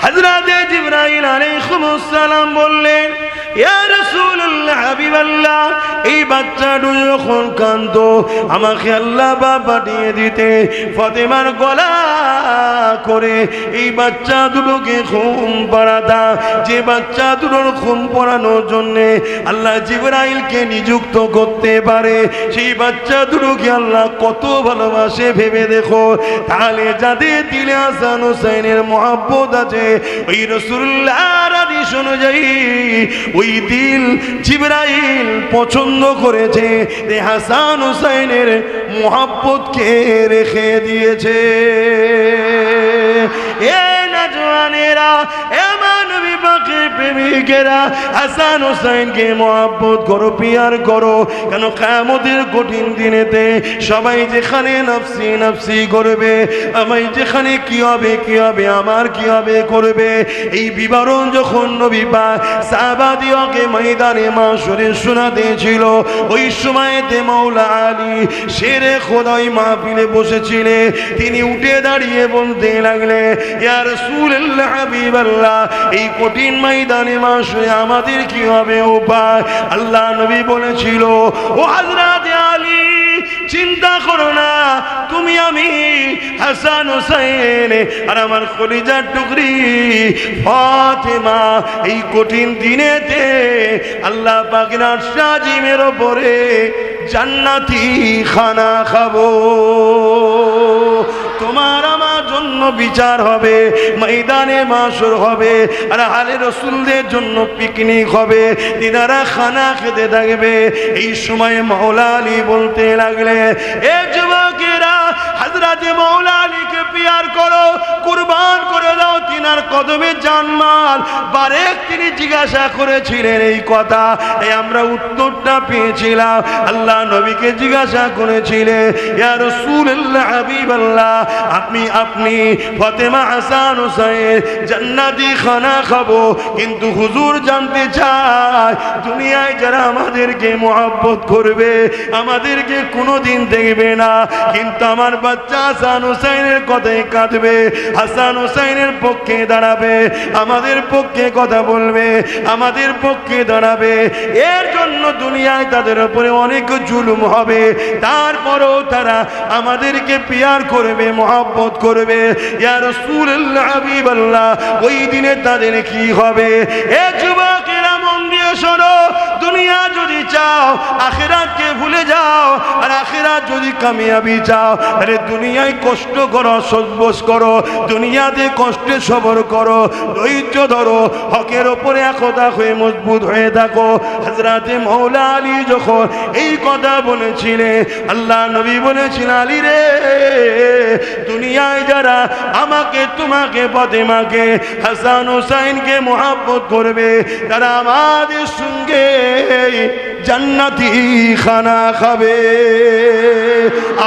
হযরত জিবরাইল আলাইহিস সালাম বললেন, ইয়া রাসূলুল্লাহ, হাবিবাল্লাহ, এই বাচ্চাটা যখন কাঁদতো আমাকে আল্লাহ পাঠিয়ে দিতে ফাতেমার গলা করে এই বাচ্চা দুটোকে ঘুম পাড়াতা। যে বাচ্চা দুটোর ঘুম পড়ানোর জন্যে আল্লাহ জিবরাইলকে নিযুক্ত করতে পারে, সেই বাচ্চা দুটোকে আল্লাহ কত ভালোবাসে ভেবে দেখো। তাহলে যাদের দিলে হাসান হুসাইনের মহব্বত আছে, ওই রাসূলুল্লাহর হাদিস অনুযায়ী ওই দিল জিবরাইল পছন্দ করেছে, হাসান হুসাইনের মহব্বতকে রেখে দিয়েছে। এ নজওয়ানেরা, এ নবী পাকের প্রেমিকেরা, হাসান হুসাইনকে মহব্বত করো, পিয়ার করো। কেন কিয়ামতের কঠিন দিনেতে সবাই যেখানে নফসি নফসি করবে, আমি যেখানে কি হবে কি হবে, আমার কি হবে করবে, এই বিবরণ যখন নবী পাক সাহাবাদিওকে ময়দানে মাশরে শোনাতে ছিল, ওই সময়তে মাওলা আলী শেরে খোদাই মাহফিলে বসেছিলেন। তিনি উঠে দাঁড়িয়ে বলতে লাগলেন, ইয়া রাসূলুল্লাহ, হাবিবাল্লাহ, এই কঠিন ময়দানে মাশরে আমাদের কি হবে উপায়? আল্লাহ নবী বলেছিল, ও হযরত আলী, চিন্তা করো না, তুমি আমি হাসান হুসাইন আর আমার কলিজার টুকরি ফাতেমা এই কঠিন দিনেতে আল্লাহ পাকের আরশ আজিমের উপরে জান্নাতি খানা খাবো। তোমার আমার জন্য বিচার হবে, ময়দানে মাশর হবে, আর আলে রাসূলদের জন্য পিকনিক হবে, দিনারা খানা খেতে থাকবে। এই সময় মাওলা আলী বলতে লাগলে, এ যুবকেরা, হযরত মাওলা আলীকে পিয়ার করো, কুরবান করে দাও তিনার কদমে জানমাল। বারেক তিনি জিজ্ঞাসা করেছিলেন এই কথা, এই আমরা উত্তরটা পেয়েছিলাম। আল্লাহ নবীকে জিজ্ঞাসা করেছিলেন, ইয়া রাসূলুল্লাহ, হাবিবাল্লাহ, আপনি ফাতেমা হাসান হুসাইন জান্নাতি খানা খাবো, কিন্তু হুজুর জানতে চায় দুনিয়ায় যারা আমাদেরকে মহব্বত করবে, আমাদেরকে কোনোদিন দেখবে না, কিন্তু আমার বাচ্চা হাসান হুসাইনের কথাই কাঁদবে, হাসান হুসাইনের পক্ষে দাঁড়াবে, আমাদের পক্ষে কথা বলবে, আমাদের পক্ষে দাঁড়াবে, এর জন্য দুনিয়ায় তাদের উপরে অনেক জুলুম হবে, তারপরও তারা আমাদেরকে পিয়ার করবে, মহব্বত করবে। ইয়া রাসূলুল্লাহ, হাবিবাল্লাহ, ওই দিনে তাদের কি হবে? এ যুবকেরা, মন দিয়ে শোনো, দুনিয়া যদি চাও আখিরাতকে ভুলে যাও, আর আখিরাত যদি কামিয়াবি চাও, আরে দুনিয়ায় কষ্ট করো, সহ্য করো, দুনিয়াতে কষ্টে সবর করো, ধৈর্য ধরো, হকের ওপরে একতা হয়ে মজবুত হয়ে থাকো। হযরতে মাওলা আলী যখন এই কথা বলেছিলেন, আল্লাহ নবী বলেছিলেন, আলী রে, দুনিয়ায় যারা আমাকে, তোমাকে, ফাতেমাকে, হাসান হুসাইনকে মহব্বত করবে, তারা আমাদের সঙ্গে জান্নাতি খানা খাবে।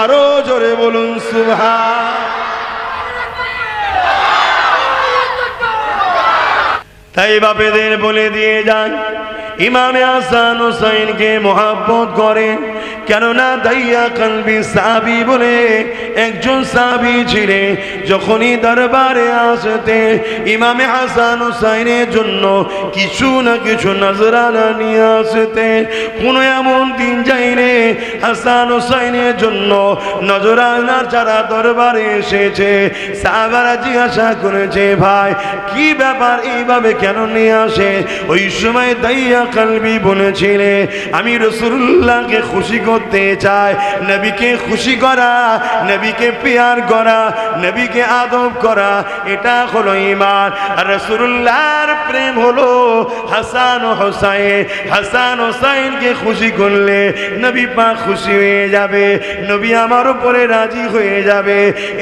আরো জোরে বলুন সুবহান। তাই বাপেদের বলে দিয়ে যান, ইমামে হাসান হুসাইনকে মহব্বত করেন, কেননা দাইয়া কলবি সাহাবী বলে একজন সাহাবী ছিলেন। যখনই দরবারে আসতে ইমামে হাসান হুসাইনের জন্য কিছু না কিছু নজরানা নিয়ে আসতে, কোনো এমন দিন যায়নি হাসান হুসাইনের জন্য নজরানা যারা দরবারে এসেছে, সাহাবারা জিজ্ঞাসা করেছে, ভাই কি ব্যাপার, এইভাবে কেন নিয়ে আসে? ওই সময় দাইয়া কলবি বলেছিলেন, আমি রাসূলুল্লাহকে খুশি করতে চাই, নবীকে খুশি করা, নবীকে পিয়ার করা, নবীকে আদব করা, এটা হলো ঈমান। আর রাসূলুল্লাহর প্রেম হলো হাসান ও হুসাইন। হাসান হুসাইনকে খুশি করলে নবী পাক খুশি হয়ে যাবে, নবী আমার উপরে রাজি হয়ে যাবে।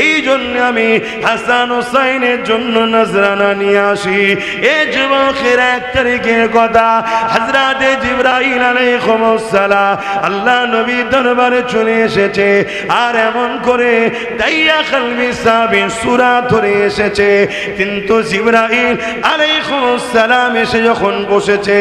এই জন্য আমি হাসান হুসাইনের জন্য নজরানা নিয়ে আসি। এ যুবকের 1 তারিখের কথা, হযরতে জিবরাইল আলাইহিস সালাম আল্লাহ নবীর দরবারে চলে এসেছে আর এমন করে দাইয়া কলবি সাবিন সূরা ধরে এসেছে কিন্তু জিবরাইল আলাইহিস সালাম এসে যখন বসেছে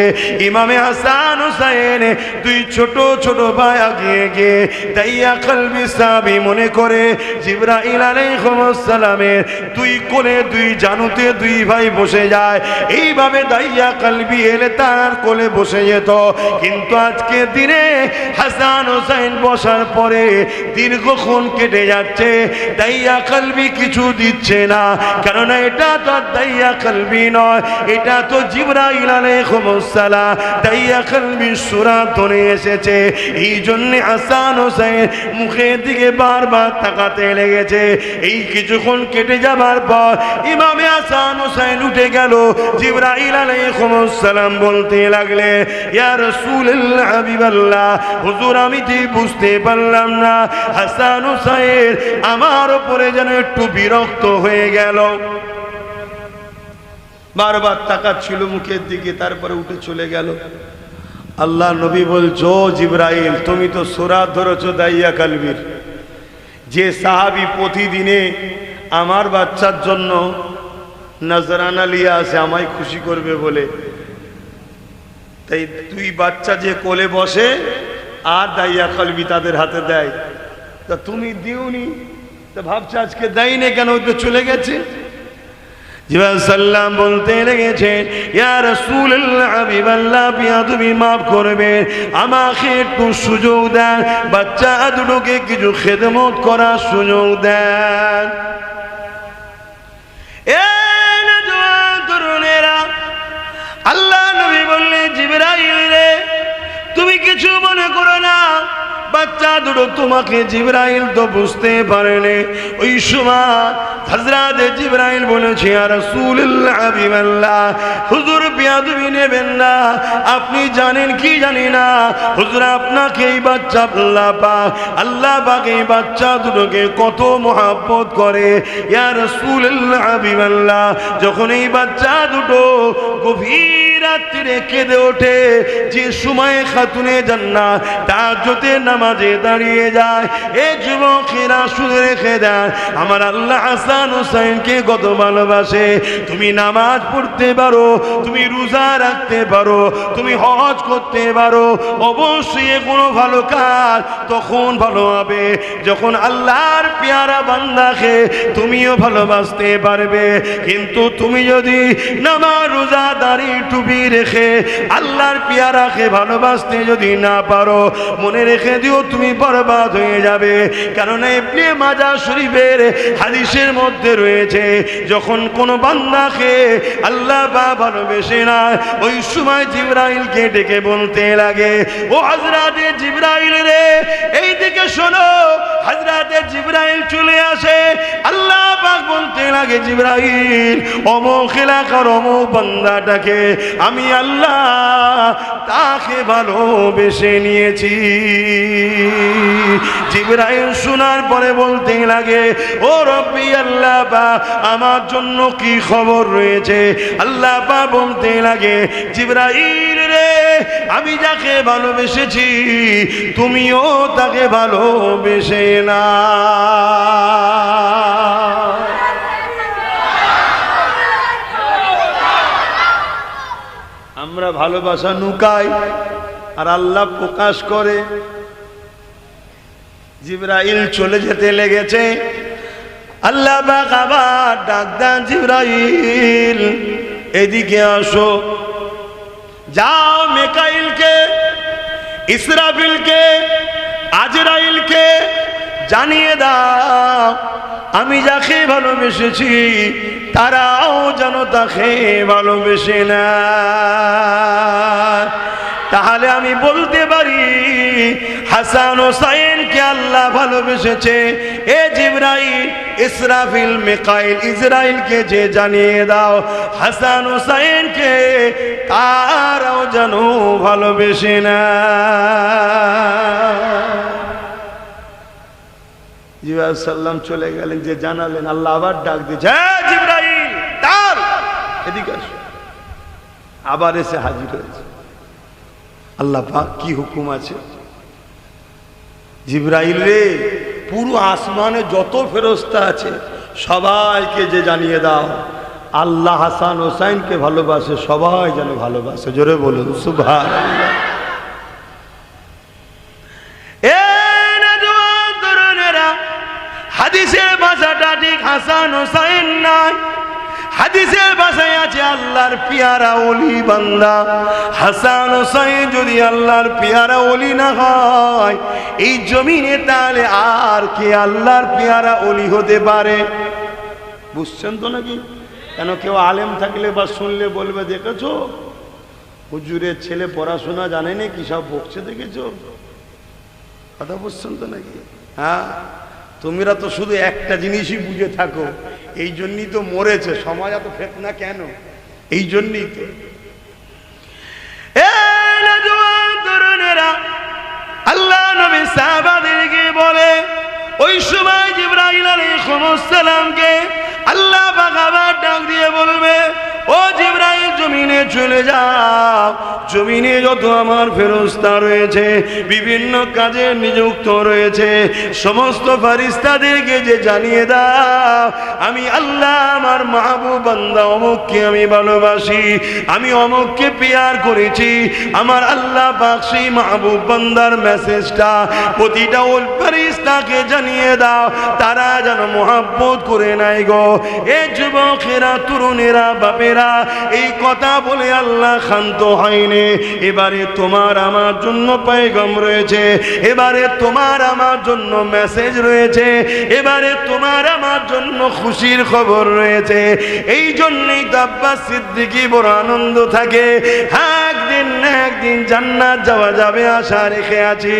ইমামে হাসান হুসাইন দুই ছোট ছোট ভাই আগিয়ে গিয়ে দাইয়া কলবি সাবি মনে করে জিবরাইল আলাইহিস সালামের দুই কোলে দুই জানুতে দুই ভাই বসে যায় এইভাবে দাইয়া কলবি এলে তার কোলে বসে যেত কিন্তু আজকে দিনে হাসান হুসাইন বসার পরে দীর্ঘক্ষণ কেটে যাচ্ছে দাইয়া কলবি কিছু দিচ্ছে না কারণ এটা তো দাইয়া কলবি নয় এটা তো জিবরাইল আলাইহিস সালাম দাইয়া কলবি সূরা ধরে এসেছে এই জন্য হাসান হুসাইন মুখের দিকে বারবার তাকাতে লেগেছে এই কিছুক্ষণ কেটে যাবার পর ইমামে হাসান হুসাইন উঠে গেল জিবরাইল আলাইহিস সালাম বলতে লাগলে ইয়া রাসূলুল্লাহ হাবিবাল্লাহ হুজুর আমি ঠিক বুঝতে পারলাম না হাসান হুসাইন আমার উপরে যেন একটু বিরক্ত হয়ে গেল বারবার তাকাচ্ছিল মুখের দিকে তারপরে উঠে চলে গেল আল্লাহ নবী বলছো জিবরাইল তুমি তো সূরা ধরেছো দাইয়া কলবির যে সাহাবী প্রতিদিনে আমার বাচ্চার জন্য নজরানা লিয়ে আসে আমায় খুশি করবে বলে তাই তুই বাচ্চা যে কোলে বসে আর দাইয়া কলবি তাদের হাতে দেয় তা তুমি দিওনি তা ভাবছো আজকে দেয়নি কেন তো চলে গেছে জিবরাইল সাল্লাম বলতে লেগেছেন ইয়া রাসূলুল্লাহ হাবিবাল্লাহ বিয়াদবি maaf করবেন আমাকে একটু সুযোগ দেন বাচ্চা দুটোকে কিছু খেদমত করার সুযোগ দেন এই নওজোয়ান তরুণেরা আল্লাহ নবী বললেন জিবরাইল রে তুমি কিছু মনে করো না বাচ্চা দুটো তোমাকে জিবরাইল তো বুঝতে পারেনি ওই সময় হযরত জিবরাইল বলেছে ইয়া রাসূলুল্লাহ হাবিবাল্লাহ হুজুর বিয়াদবি নেবেন না আপনি জানেন কি জানি না হুজুর আপনাকে এই বাচ্চা আল্লাহ পাক এই বাচ্চা দুটোকে কত মহব্বত করে ইয়া রাসূলুল্লাহ হাবিবাল্লাহ যখন এই বাচ্চা দুটো গভীর রাত্রে কেঁদে ওঠে যে সময় খাতুনে জান্নাত তাহাজ্জুদের নামাজে দাঁড়িয়ে যায় এই যুবকেরা শুনে রেখে দেন আমার আল্লাহ হাসান হুসাইনকে কত ভালোবাসে তুমি নামাজ পড়তে পারো তুমি রোজা রাখতে পারো তুমি হজ করতে পারো অবশ্যই কোনো ভালো কাজ তখন ভালো হবে যখন আল্লাহর পেয়ারা বান্দাকে তুমিও ভালোবাসতে পারবে কিন্তু তুমি যদি নামাজ রোজা দাড়ি টুপি রেখে আল্লাহর পেয়ারাকে ভালোবাসতে যদি না পারো মনে রেখে দিও তুমি বরবাদ হয়ে যাবে কারণ ইবনে মাজাহ শরীফের হাদিসের মধ্যে রয়েছে যখন কোন বান্দাকে আল্লাহ ভালোবেসে না ওই সময় জিবরাইলকে ডেকে বলতে লাগে ও হযরতে জিবরাইল রে এই দিকে শোনো হযরতে জিবরাইল চলে আসে আল্লাহ পাক বলতে লাগে জিবরাইল অমুক এলাকার অমুক বান্দাটাকে আমি আল্লাহ তাকে ভালোবেসে নিয়েছি জিবরাইল শোনার পরে বলতে লাগে ও রব্বি আল্লাহ পাক আমার জন্য কি খবর রয়েছে আল্লাহ পাক বলতে লাগে জিবরাইল রে আমি যাকে ভালোবেসেছি তুমিও তাকে ভালোবেসে না আমরা ভালোবাসা লুকাই আর আল্লাহ প্রকাশ করে জিবরাইল চলে যেতে লেগেছে আল্লাহ পাক আবার ডাক দেন জিবরাইল এদিকে আসো যাও মিকাইলকে ইসরাফিলকে আজরাইলকে জানিয়ে দাও আমি যাকে ভালোবেসেছি তারাও যেন তাকে ভালোবেসে না তাহলে আমি বলতে পারি হাসান হুসাইনকে আল্লাহ ভালোবেসেছে এ জিবরাইল ইসরাফিল মিকাইল ইসরাইলকে যে জানিয়ে দাও হাসান হুসাইনকে তারাও যেন ভালোবেসে না জিবরাইল সাল্লাম চলে গেলেন যে জানালেন আল্লাহ আবার ডাক দিয়েছে জিবরাইল তার এদিকে আসো আবার এসে হাজির হয়েছে আল্লাহ পাক কি হুকুম আছে? জিবরাইল রে, পুরো আসমানে যত ফেরেশতা আছে সবাইকে যে জানিয়ে দাও আল্লাহ হাসান হোসাইনকে ভালোবাসে, সবাই যেন ভালোবাসে। জোরে বলুন সুবহানাল্লাহ। হাদিসের ভাষাটা ঠিক হাসান হোসাইন নয়, হাদিসের ভাষায় আছে আল্লাহর পিয়ারা ওলি বান্দা। হাসান হোসাইন যদি আল্লাহর পিয়ারা ওলি না হয় এই জমিনে, তাহলে আর কে আল্লাহর পিয়ারা ওলি হতে পারে? বুঝছেন তো নাকি? কেন কেউ আলেম থাকলে বা শুনলে বলবে, দেখেছো হুজুরের ছেলে পড়াশোনা জানে না, কি সব বকছে, দেখেছো? কথা বুঝছেন তো নাকি? হ্যাঁ, তোমরা তো শুধু একটা জিনিসই বুঝে থাকো, এই জন্যই তো মরেছে সমাজ, এত ফিতনা কেন? এই জন্যই তো। আল্লাহ নবী সাহাবাদেরকে বলে, ওই সময় জিবরাইল আলাইহিস সালামকে আল্লাহ পাক আবার ডাক দিয়ে বলবে, ও জিবরাইল জমিনে চলে যাও, জমিনে যত আমার ফেরেশতা রয়েছে বিভিন্ন কাজে নিযুক্ত রয়েছে সমস্ত ফেরেশতাদেরকে যে জানিয়ে দাও আমি আল্লাহ আমার মাহবুব বান্দা অমুককে আমি ভালোবাসি, আমি অমুককে প্যার করেছি। আমার আল্লাহ পাক সেই মাহবুব বান্দার মেসেজটা প্রতিটা ওই ফেরেশতাকে জানিয়ে দাও, তারা যেন মহব্বত করে নাই গো। এ যুবকেরা, তরুণেরা, বাপেরা, এই কথা বলে আল্লাহ শান্ত হয়নি। এবারে তোমার আমার জন্য পয়গাম রয়েছে, এবারে তোমার আমার জন্য মেসেজ রয়েছে, এবারে তোমার আমার জন্য খুশির খবর রয়েছে। এই জন্যই তো আব্বাস সিদ্দিকী বড় আনন্দ থাকে, হ্যাঁ একদিন না একদিন জান্নাত যাওয়া যাবে আশা রেখে আছি,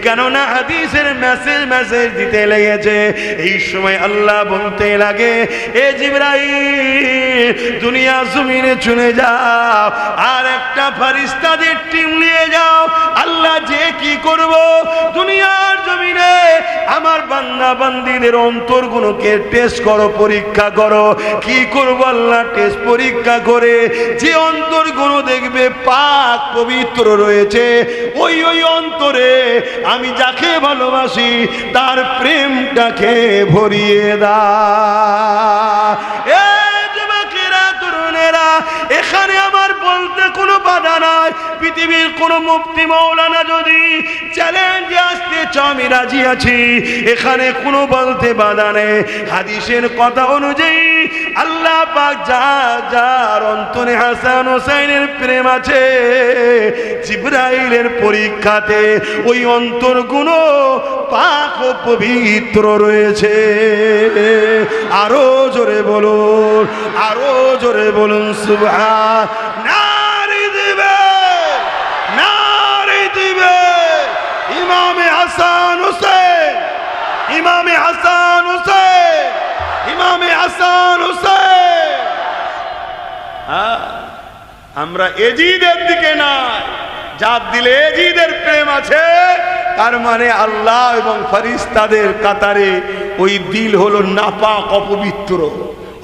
কেননা হাদিসের মেসেজ দিতে লেগেছে। এই সময় আল্লাহ বলতে লাগে, এ জিবরাইল দুনিয়া জমিনে চলে যাও, আর একটা ফেরেশতাদের টিম নিয়ে যাও। আল্লাহ যে কি করব, দুনিয়ার জমিনে আমার বান্দা বান্দীদের অন্তরগুলোকে টেস্ট করো, পরীক্ষা করো। কি করব আল্লাহ? টেস্ট পরীক্ষা করে যে অন্তরগুলো দেখবে পাক পবিত্র রয়েছে, ওই অন্তরে আমি যাকে ভালোবাসি তার প্রেমটাকে ভরিয়ে দাও। এখানে আমার বলতে কোনো বাধা নাই, পৃথিবীর কোন মুফতি মাওলানা যদি চ্যালেঞ্জে আসতে চাও আমি রাজি আছি, এখানে কোনো বলতে বাধা নেই। হাদিসের কথা অনুযায়ী আল্লাহ পাক যার অন্তরে হাসান হোসেনের প্রেম আছে, জিবরাইলের পরীক্ষাতে ওই অন্তরগুলো পাক ও পবিত্র রয়েছে। আরো জোরে বলুন, আরো জোরে বলুন সুবহান। নারে দিবে, নারে দিবে ইমামে হাসান হোসেন, ইমামে হাসান হোসেন, ইমামে হাসান হোসেন। হ্যাঁ, আমরা এজিদের দিকে না, যার দিলে এজিদের প্রেম আছে তার মানে আল্লাহ এবং ফেরেশতাদের কাতারে ওই দিল হলো নাপাক, অপবিত্র।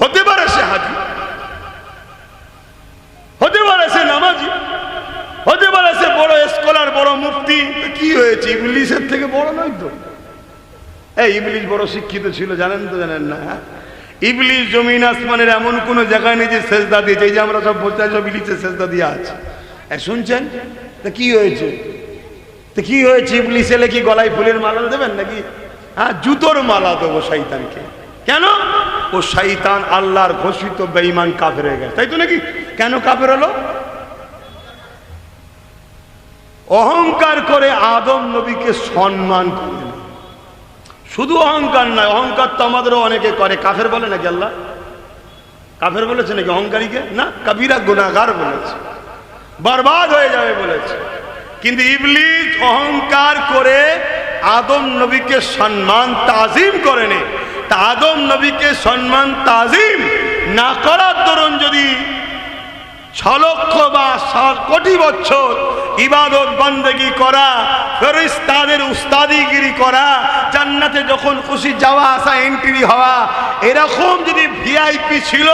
হতে পারে সে হাজি, হতে পারে সে নামাজি, হতে পারে সে বড় স্কলার, বড় মুফতি। কি হয়েছে? ইবলিসের থেকে বড় নয় তো। এই ইবলিস বড় শিক্ষিত ছিল, জানেন তো জানেন না? ইবলিস জমিন আসমানের এমন কোন জায়গায় নেই যে সেজদা দিয়েছে। এই যে আমরা সব বলতে সব ইবলিসের সেজদা দিয়ে আছে, শুনছেন? তা কি হয়েছে? তো কি হয়েছে? ইবলিস এলে কি গলায় ফুলের মালা দেবেন নাকি? হ্যাঁ, জুতোর মালা দেবো শয়তানকে। কেন? ও শয়তান আল্লাহর ঘোষিত বেঈমান কাফের হয়ে গেছে, তাই তো নাকি? কেন কাফের হলো? অহংকার করে আদম নবীকে সম্মান করলেন। শুধু অহংকার নয়, অহংকার তো আমাদেরও অনেকে করে। কাফের বলে নাকি আল্লাহ? কাফের বলেছে নাকি অহংকারীকে? না, কবিরা গুনাহগার বলেছে, বরবাদ হয়ে যাবে বলেছে। কিন্তু ইবলিস অহংকার করে আদম নবীকে সম্মান তাজিম করেনি। তা আদম নবীকে সম্মান তাজিম না করার দরুন যদি 6 লক্ষ বা 7 কোটি বছর ইবাদত বন্দেগী করা, ফেরেশতাদের উস্তাদিগিরি করা, জান্নাতে যখন খুশি যাওয়া আসা, এন্ট্রি হওয়া, এরকম যদি ভিআইপি ছিল,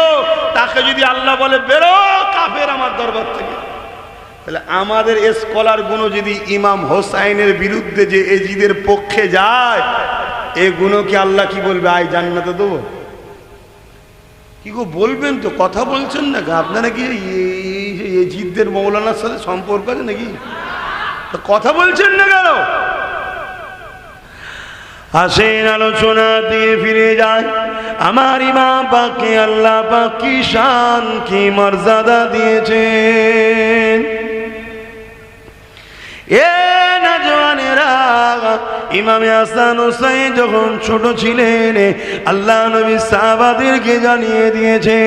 তাকে যদি আল্লাহ বলে বেরো কাফের আমার দরবার থেকে, তাহলে আমাদের স্কলারগুলো যদি ইমাম হোসাইনের বিরুদ্ধে যে এজিদের পক্ষে যায়, এগুলো কি আল্লাহ কি বলবে? আয় জান্নাতে দেবো? কি গো বলবেন তো, কথা বলছেন না? আপনারা কি এজিদদের মৌলানার সাথে সম্পর্ক আছে নাকি? কথা বলছেন না কেন? আসেন আলোচনা দিয়ে ফিরে যায়। আমার ইমাম পাককে আল্লাহ পাক কি শান কি মর্যাদা দিয়েছেন। এ নওজওয়ানেরা, ইমামে হাসান হুসাইন যখন ছোট ছিলেন, আল্লাহ নবী সাহাবাদেরকে জানিয়ে দিয়েছে,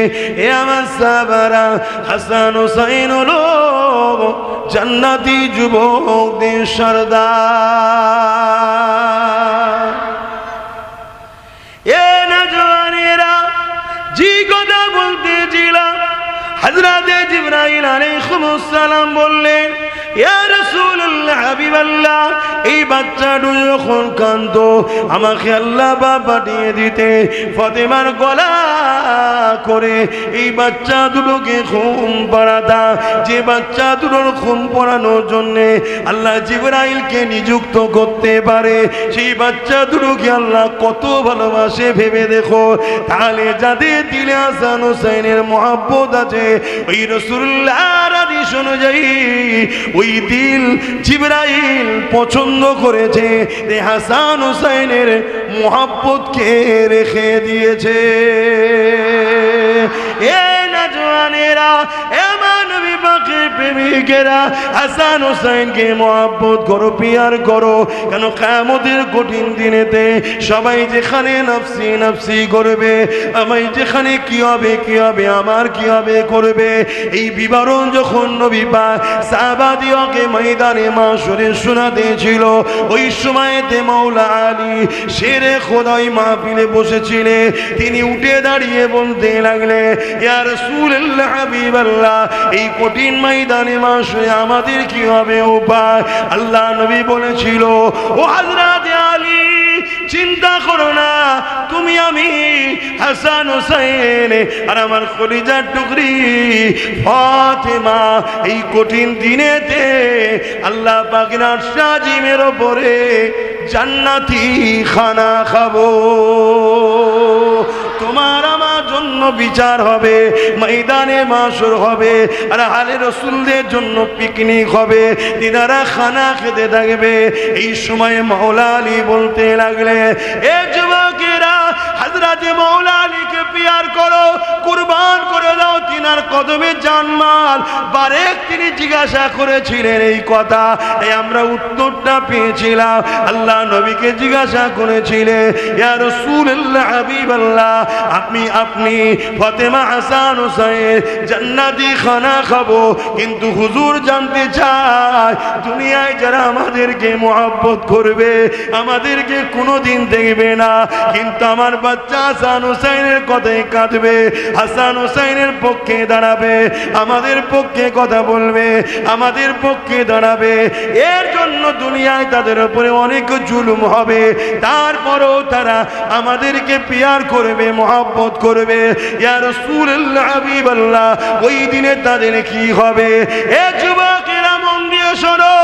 এ আমার সাহাবারা, হাসান হুসাইন হলো জান্নাতি যুবকদের সরদার। এ নওজওয়ানেরা, যে কথা বলতেছিলাম, হযরত জিবরাইল আলাইহিস সালাম বললেন, ইয়া রাসূলুল্লাহ, হাবিবাল্লাহ, এই বাচ্চাটা যখন কাঁদতো, আমাকে আল্লাহ পাঠিয়ে দিতে ফাতেমার গলা করে এই বাচ্চা দুটোকে ঘুম পাড়াতা। যে বাচ্চা দুটোর ঘুম পড়ানোর জন্য আল্লাহ জিবরাইলকে নিযুক্ত করতে পারে, সেই বাচ্চা দুটোকে আল্লাহ কত ভালোবাসে ভেবে দেখো। তাহলে যাদের দিলে হাসান হুসাইনের মহব্বত আছে, ওই রাসূলুল্লাহর হাদিস অনুযায়ী ওই দিল জিবরাইল পছন্দ করেছে, যে হাসান হুসাইনের মহব্বতকে রেখে দিয়েছে। এ নওজওয়ানেরা, এ নবী পাকের প্রেমিকেরা, হাসান হুসাইনকে মহব্বত করো, পিয়ার করো। কেন? কিয়ামতের কঠিন দিনেতে সবাই যেখানে নফসি নফসি করবে, আমি যেখানে কি হবে কি হবে, আমার কি হবে করবে, এই বিবরণ যখন নবী পাক সাহাবাদিওকে ময়দানে মাশরে শোনাতে ছিল, ওই সময়তে মাওলা আলী শেরে খোদাই মাহফিলে বসেছিলেন। তিনি উঠে দাঁড়িয়ে বলতে লাগলেন, ইয়া রাসূলুল্লাহ, হাবিবাল্লাহ, এই কঠিন ময়দানে মাশরে আমাদের কি হবে উপায়? আল্লাহ নবী বলেছিল, ও হযরত আলী, চিন্তা করো না, তুমি আমি হাসান হুসাইন আর আমার কলিজার টুকরি ফাতেমা এই কঠিন দিনেতে আল্লাহ পাকের আরশ আজিমের উপরে জান্নাতি খানা খাবো। তোমার আমার জন্য বিচার হবে, ময়দানে মাশর হবে, আর আলে রাসূলদের জন্য পিকনিক হবে, তিনারা খানা খেতে থাকবে। এই সময় মাওলা আলী বলতে লাগলে, এ যুবকেরা, হযরত মাওলা আলীকে পিয়ার করো, কুরবান করে দাও, তিনার কদমে জানমাল। বারেক তিনি জিজ্ঞাসা করেছিলেন এই কথা, এই আমরা উত্তরটা পেয়েছিলাম। আল্লাহ নবীকে জিজ্ঞাসা করেছিলেন, ইয়া রাসূলুল্লাহ, হাবিবাল্লাহ, আপনি ফাতেমা হাসান হুসাইন জান্নাতি খানা খাবো, কিন্তু হুজুর জানতে চায়, দুনিয়ায় যারা আমাদেরকে মহব্বত করবে, আমাদেরকে কোনোদিন দেখবে না, কিন্তু আমার বাচ্চা হাসান হুসাইনের কথাই কাঁদবে, হাসান হুসাইনের পক্ষে দাঁড়াবে, আমাদের পক্ষে কথা বলবে, আমাদের পক্ষে দাঁড়াবে। এর জন্য দুনিয়ায় তাদের উপরে অনেক জুলুম হবে, তারপরও তারা আমাদেরকে পিয়ার করবে, মহব্বত করবে। ইয়া রাসূলুল্লাহ, হাবিবাল্লাহ, ওই দিনে তাদের কি হবে? এ যুবকেরা, মন দিয়ে শোনো,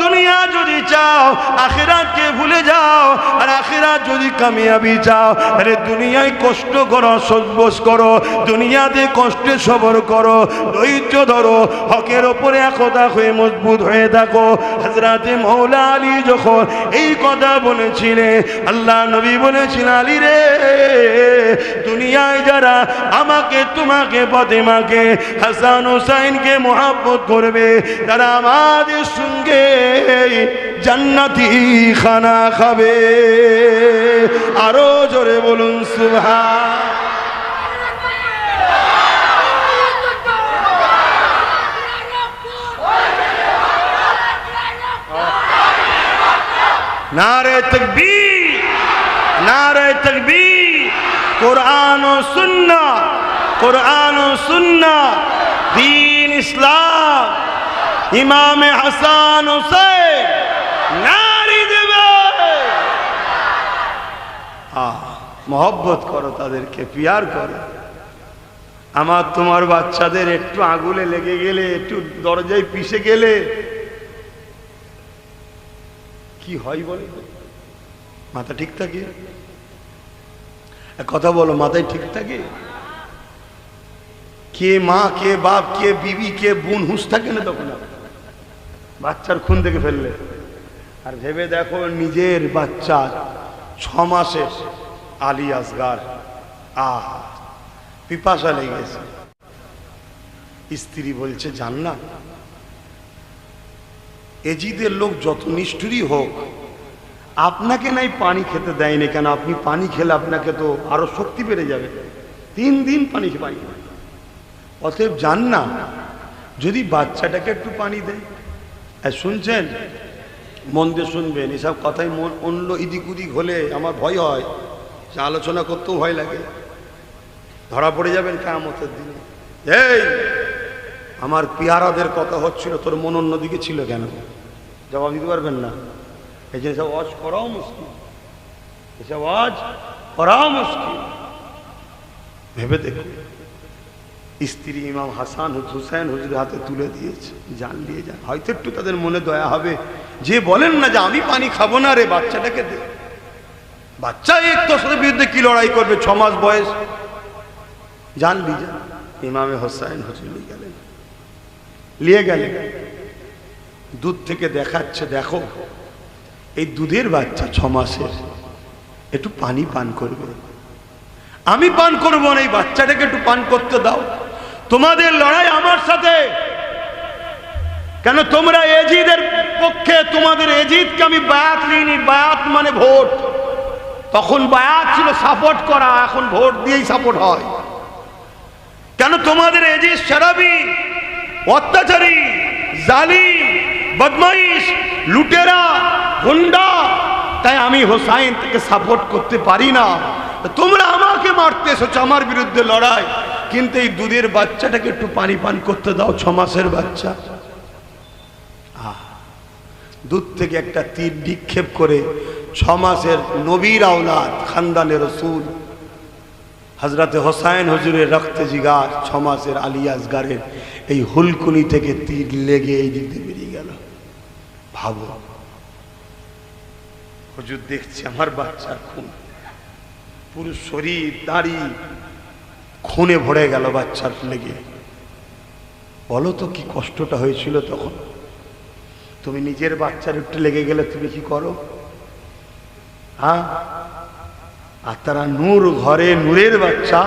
দুনিয়া যদি চাও আখিরাতকে ভুলে যাও, আর আখিরাত যদি কামিয়াবি চাও, তাহলে দুনিয়ায় কষ্ট করো, সহ্য করো, দুনিয়াতে কষ্টে সবর করো, ধৈর্য ধরো, হকের ওপরে একতা হয়ে মজবুত হয়ে থাকো। হযরত মাওলা আলী যখন এই কথা বলেছিলেন, আল্লাহ নবী বলেছিলেন, আলী রে, দুনিয়ায় যারা আমাকে, তোমাকে, ফাতেমাকে, হাসান হুসাইনকে মহব্বত করবে, তারা আমাদের সঙ্গে জান্নাতি খানা খাবে। আরো জোরে বলুন সুবহান। नारे तकबीर, नारे तकबीर। कुरान और सुन्ना, कुरान और सुन्ना, दीन इस्लाम, इमाम हसन हुसैन, नारी देवे। मोहब्बत करो, तादेरके प्यार करो। আমার তোমার বাচ্চাদের একটু আগুলে লেগে গেলে, একটু দরজায় পিষে গেলে কি হয় বলে? মাথা ঠিক থাকে? কথা বলো, মাথায় ঠিক থাকে? কে মা, কে বাপ, কে বিবি, কে বোন হুঁশ থাকে না তখন বাচ্চার খুন দেখে ফেললে? আর ভেবে দেখো নিজের বাচ্চা 6 মাসের আলী আসগার, পিপাসা লেগেছে, স্ত্রী বলছে জান না, এজিদের লোক যত নিষ্ঠুরই হোক আপনাকে নাই পানি খেতে দেয়নি কেন? আপনি পানি খেলে আপনাকে তো আরো শক্তি বেড়ে যাবে। 3 দিন পানি পাই, অতএব জান না, যদি বাচ্চাটাকে একটু পানি দেয়। শুনছেন? মন দিয়ে শুনবেন, এসব কথাই অন্য ইদিক উদিক হলে আমার ভয় হয়, সে আলোচনা করতেও ভয় লাগে, ধরা পড়ে যাবেন কিয়ামতের দিনে। এই আমার পিয়ারাদের কথা হচ্ছিল, তোর মন অন্যদিকে ছিল কেন? জবাব দিতে পারবেন না। এই যে সব ওয়াজ করাও মুশকিল, এসব ওয়াজ করাও মুশকিল। ভেবে দেখুন, স্ত্রী ইমাম হাসান হুসাইন হুজুরের হাতে তুলে দিয়েছে, জান নিয়ে যান। হয়তো একটু তাদের মনে দয়া হবে, যে বলেন না যে আমি পানি খাবো না রে, বাচ্চাটাকে দে। বাচ্চা এক তোর সাথে বিরুদ্ধে কি লড়াই করবে? 6 মাস বয়স, জান নিয়ে যান। ইমামে হোসাইন হুজুর নিয়ে গেলেন, দুধ থেকে দেখাচ্ছে, দেখো এই দুধের বাচ্চা 6 মাসের, একটু পানি পান করবে। আমি পান করবো না, এই বাচ্চাটাকে একটু পান করতে দাও। তোমাদের লড়াই আমার সাথে কেন? তোমরা এজিদের পক্ষে, তোমাদের এজিদকে আমি বায়াত নিইনি। বায়াত মানে ভোট। তখন বায়াত ছিল সাপোর্ট করা, এখন ভোট দিয়েই সাপোর্ট হয়। কেন? তোমাদের এজিদ শরাবি, অত্যাচারী, জালিম, বদমাইশ, লুটেরা, গুন্ডা, তাই আমি হোসাইন থেকে সাপোর্ট করতে পারি না। তোমরা আমাকে মারতে এসেছো, আমার বিরুদ্ধে লড়াই, কিন্তু এই দুধের বাচ্চাটাকে একটু পানি পান করতে দাও, 6 মাসের বাচ্চা। দুধ থেকে একটা তীর নিক্ষেপ করে 6 মাসের নবীর আওলাদ, খানদানে রসুল হযরতে হোসাইন হুজুরের রক্তে জিগার 6 মাসের আলী আসগারের এই হুলকুনি থেকে তীর লেগে এই দিকে বেরিয়ে গেল। ভাবো, হুজুর দেখছে আমার বাচ্চার খুন, পুরো শরীর দাড়ি খুনে ভরে গেল বাচ্চার লেগে। বলো তো কি কষ্টটা হয়েছিল তখন? তুমি নিজের বাচ্চার একটু লেগে গেলে তুমি কি করো? হ্যাঁ, আর তারা নূর ঘরে, নূরের বাচ্চা,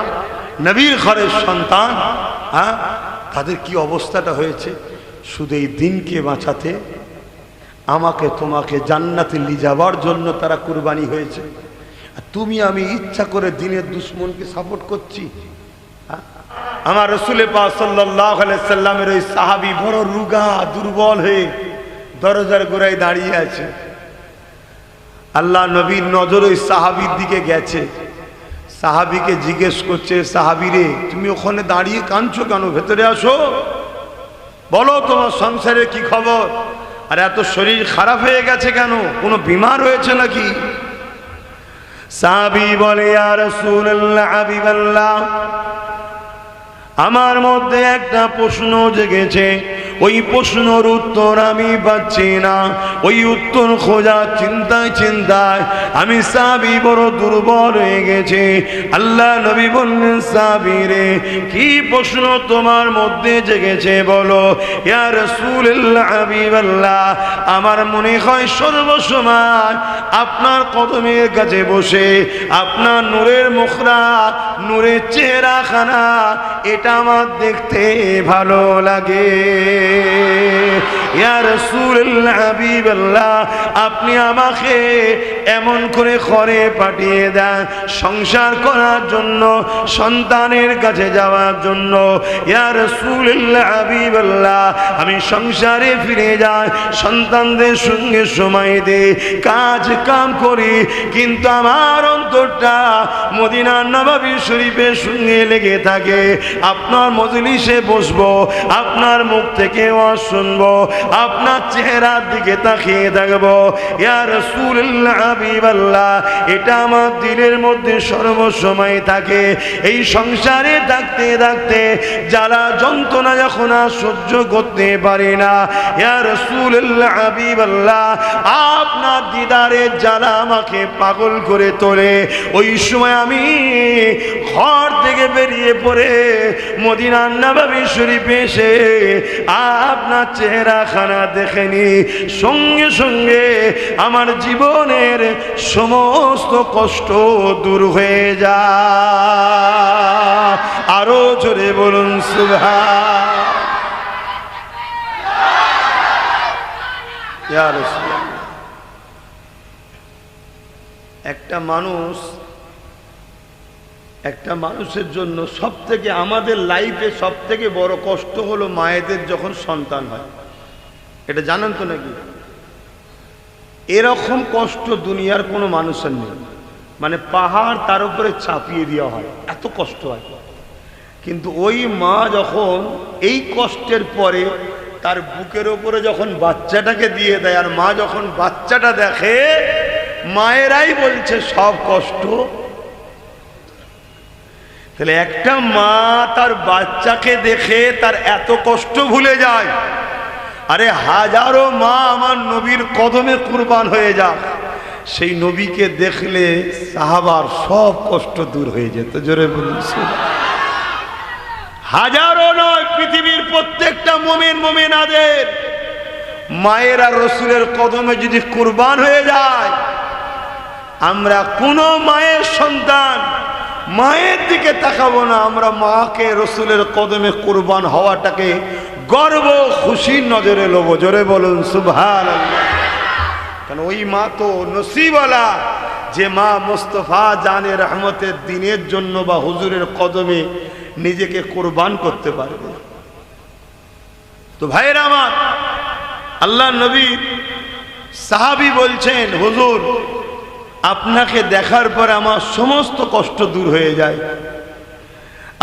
নবীর ঘরের সন্তান, হ্যাঁ, তাদের কি অবস্থাটা হয়েছে? শুধু এই দিনকে বাঁচাতে, আমাকে তোমাকে জান্নাতে নিয়ে যাওয়ার জন্য তারা কুরবানি হয়েছে। তুমি আমি ইচ্ছা করে দিনের দুশ্মনকে সাপোর্ট করছি? আমার রাসূল পাক সাল্লাল্লাহু আলাইহি সাল্লামের ওই সাহাবী বড় রুগা, দুর্বল হয়ে দরজার গোড়ায় দাঁড়িয়ে আছে। আল্লাহ নবীর নজর ওই সাহাবীর দিকে গেছে। সাহাবীকে জিজ্ঞেস করছে, সাহাবী রে, তুমি ওখানে দাঁড়িয়ে কাঁদছো কেন? ভেতরে আসো, বলো তোমার সংসারের কি খবর? আর এত শরীর খারাপ হয়ে গেছে কেন? কোনো বিমার হয়েছে নাকি? সাহাবী বলে, ইয়া রাসূলুল্লাহ, হাবিবাল্লাহ, আমার মধ্যে একটা প্রশ্ন জেগেছে, ওই প্রশ্নের উত্তর আমি পাচ্ছি না। ওই উত্তর খোঁজার চিন্তায় চিন্তায় আমি সাহাবী বড় দুর্বল হয়ে গেছে। আল্লাহ নবী বললেন, সাহাবী রে, কি প্রশ্ন তোমার মধ্যে জেগেছে বলো? ইয়া রাসূলুল্লাহ, হাবিবাল্লাহ, আমার মনে হয় সর্বসময় আপনার কদমের কাছে বসে আপনার নূরের মুখরা, নূরের চেহারাখানা, এটা আমার দেখতে ভালো লাগে। ইয়া রাসূলুল্লাহ, হাবিবাল্লাহ, আপনি আমাকে এমন করে ঘরে পাঠিয়ে দেন সংসার করার জন্য, সন্তানের কাছে যাওয়ার জন্য। ইয়া রাসূলুল্লাহ, হাবিবাল্লাহ, আমি সংসারে ফিরে যাই, সন্তানদের সঙ্গে সময় দেই, কাজ কাম করি, কিন্তু আমার অন্তরটা মদিনার নববীর শরীফের সঙ্গে লেগে থাকে, আপনার মজলিসে বসবো, আপনার মুখ থেকে ওয়াজ শুনবো, আপনার চেহারার দিকে তাকিয়ে থাকবো। ইয়া রাসূলুল্লাহ হাবিবাল্লাহ, এটা আমার দিলের মধ্যে সর্বসময় থাকে। এই সংসারে থাকতে থাকতে জ্বালা যন্ত্রণা যখন আর সহ্য করতে পারি না, ইয়া রাসূলুল্লাহ হাবিবাল্লাহ, আপনার দিদারের জ্বালা আমাকে পাগল করে তোলে। ওই সময় আমি ঘর থেকে বেরিয়ে পড়ে মদিনার নববী শরীফে এসে আপনার চেহারা খানা দেখেনি, সঙ্গে সঙ্গে আমার জীবনের সমস্ত কষ্ট দূর হয়ে যায়। আরো জোরে বলুন সুবহান। ইয়া রাসূলুল্লাহ, একটা মানুষের জন্য সব থেকে, আমাদের লাইফে সব থেকে বড় কষ্ট হলো মায়েদের যখন সন্তান হয়। এটা জানেন তো নাকি? এরকম কষ্ট দুনিয়ার কোনো মানুষের নেই। মানে পাহাড় তার উপরে চাপিয়ে দেওয়া হয়, এত কষ্ট হয়। কিন্তু ওই মা যখন এই কষ্টের পরে তার বুকের ওপরে যখন বাচ্চাটাকে দিয়ে দেয়, আর মা যখন বাচ্চাটা দেখে, মায়েরাই বলছে সব কষ্ট। তাহলে একটা মা তার বাচ্চাকে দেখে তার এত কষ্ট ভুলে যায়। আরে হাজারো মা আমার নবীর কদমে কুরবান হয়ে যাক, সেই নবীকে দেখলে সাহাবার সব কষ্ট দূর হয়ে যেত। জোরে বলুন সুবহান। হাজারো নয়, পৃথিবীর প্রত্যেকটা মুমিন মুমিনাদের মায়ের আর রসুলের কদমে যদি কুরবান হয়ে যায়, আমরা কোনো মায়ের সন্তান মায়ের দিকে তাকাবো না, আমরা মাকে রসুলের কদমে কুরবান হওয়াটাকে গর্ব খুশির নজরে লোব। জোরে বলুন সুবহানাল্লাহ। কারণ ওই মা তো নসিবওয়ালা, যে মা মুস্তাফা জানে রহমতের দিনের জন্য বা হুজুরের কদমে নিজেকে কুরবান করতে পারবে। তো ভাইয়েরা আমার, আল্লাহ নবী সাহাবী বলছেন, হুজুর আপনাকে দেখার পর আমার সমস্ত কষ্ট দূর হয়ে যায়।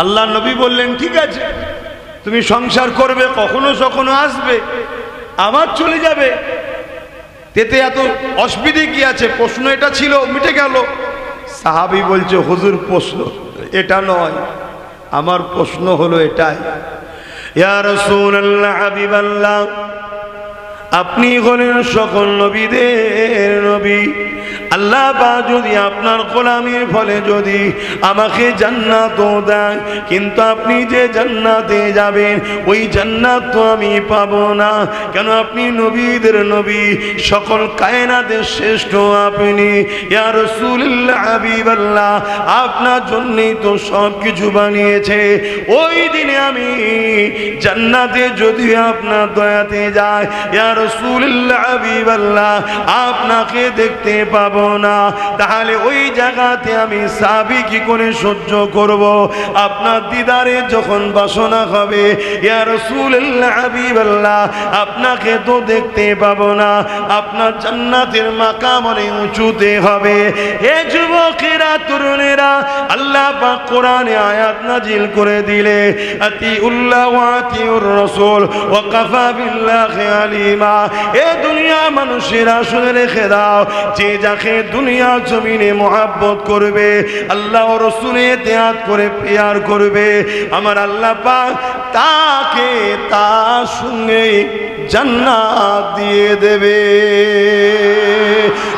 আল্লাহ নবী বললেন, ঠিক আছে, তুমি সংসার করবে, কখনো কখনো আসবে, আবার চলে যাবে, তেতে এত অসুবিধে কি আছে? প্রশ্ন এটা ছিল, মিটে গেল। সাহাবী বলছে, হুজুর প্রশ্ন এটা নয়, আমার প্রশ্ন হলো এটাই, ইয়া রাসূলুল্লাহ হাবিবাল্লাহ, আপনি হলেন সকল নবীদের নবী। আল্লাহ পাক যদি আপনার গোলামির ফলে যদি আমাকে জান্নাত দেন, কিন্তু আপনি যে জান্নাতে যাবেন ওই জান্নাত তো আমি পাবো না। কেন? আপনি নবীদের নবী, সকল কায়নাতের শ্রেষ্ঠ আপনি। ইয়া রাসূলুল্লাহ হাবিবাল্লাহ, আপনার জন্যই তো সব কিছু বানিয়েছে। ওই দিনে আমি জান্নাতে যদি আপনার দয়াতে যাই, ইয়া রাসূলুল্লাহ হাবিবাল্লাহ, আপনাকে দেখতে পাবো না, তাহলে ওই জায়গাতে আমি সাবি কি করে সহ্য করব? আপনার দিদারে যখন বাসনা হবে, ইয়া রাসূলুল্লাহ হাবিবাল্লাহ, আপনাকে তো দেখতে পাবো না, আপনার জান্নাতের মাকাম অনেক উঁচুতে হবে। হে যুবকেরা, তরুণেরা, আল্লাহ পাক কোরআনে আয়াত নাজিল করে দিলে, আতিউল্লাহ ওয়া আতিউর রাসূল ওয়া কাফা বিল্লাহি আলিমা। এ দুনিয়া মানুষেরা শুনে রেখে দাও, যে যাকে দুনিয়া জমিনে মোহাব্বত করবে, আল্লাহ ও রাসূলের ইতিআত করে প্যার করবে, আমার আল্লাহ পাক তাকে তার সঙ্গে জান্নাত দিয়ে দেবে।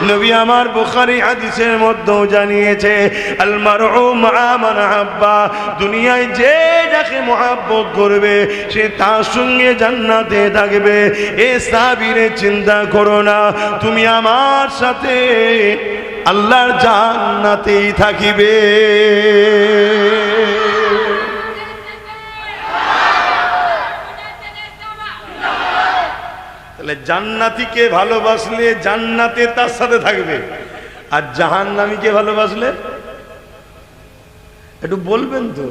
নবী আমার বুখারী হাদিসের মধ্যেও জানিয়েছে, আল মারউ মা মান হাব্বা, দুনিয়ায় যে যাকে মোহাব্বত করবে সে তার সঙ্গে জান্নাতে থাকবে। এ সাহাবীরে, চিন্তা করো না, তুমি আমার সাথে আল্লাহর জান্নাতেই থাকিবে। তাহলে জান্নাতীকে ভালোবাসলে জান্নাতে তার সাথে থাকবে, আর জাহান্নামীকে ভালোবাসলে একটু বলবেন তো,